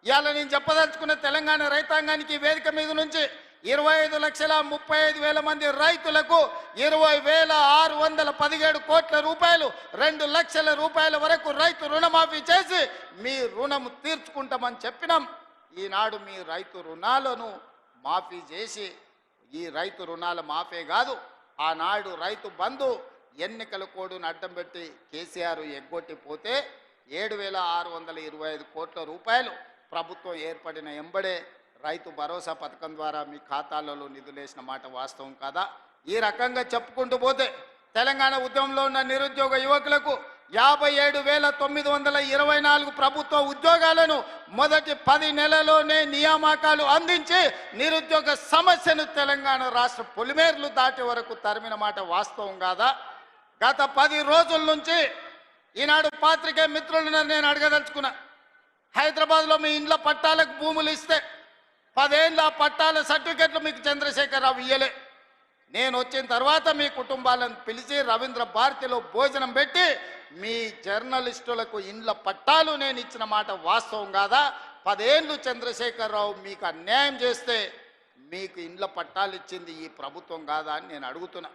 ఇవాళ నేను చెప్పదలుచుకున్న తెలంగాణ రైతాంగానికి ఈ వేదిక మీద నుంచి 25,35,000 మంది రైతులకు 20,617 కోట్ల రూపాయలు 2 లక్షల రూపాయల వరకు రైతు రుణమాఫీ చేసి మీ రుణం తీర్చుకుంటామని చెప్పినాం. ఈనాడు మీ రైతు రుణాలను మాఫీ చేసి ఈ రైతు రుణాల మాఫీ కాదు, ఆనాడు రైతు బంధు ఎన్నికల కోడ్ను అడ్డం పెట్టి కేసీఆర్ ఎగ్గొట్టిపోతే 7,625 కోట్ల రూపాయలు ప్రభుత్వం ఏర్పడిన ఎంబడే రైతు భరోసా పథకం ద్వారా మీ ఖాతాలలో నిధులేసిన మాట వాస్తవం కాదా? ఈ రకంగా చెప్పుకుంటూ పోతే తెలంగాణ ఉద్యమంలో ఉన్న నిరుద్యోగ యువకులకు 57,924 ప్రభుత్వ ఉద్యోగాలను మొదటి 10 నెలల్లోనే నియామకాలు అందించి నిరుద్యోగ సమస్యను తెలంగాణ రాష్ట్ర పొలిమేర్లు దాటే వరకు తరిమిన మాట వాస్తవం కాదా? గత 10 రోజుల నుంచి ఈనాడు పాత్రికేయ మిత్రులను నేను అడగదలుచుకున్నా. హైదరాబాద్లో మీ ఇండ్ల పట్టాలకు భూములు ఇస్తే 10 ఏళ్ళ పట్టాల సర్టిఫికెట్లు మీకు చంద్రశేఖరరావు ఇయ్యలే. నేను వచ్చిన తర్వాత మీ కుటుంబాలను పిలిచి రవీంద్ర భారతిలో భోజనం పెట్టి మీ జర్నలిస్టులకు ఇండ్ల పట్టాలు నేను ఇచ్చిన మాట వాస్తవం కాదా? 10 ఏళ్ళు చంద్రశేఖరరావు మీకు అన్యాయం చేస్తే మీకు ఇండ్ల పట్టాలు ఇచ్చింది ఈ ప్రభుత్వం కాదా అని నేను అడుగుతున్నా.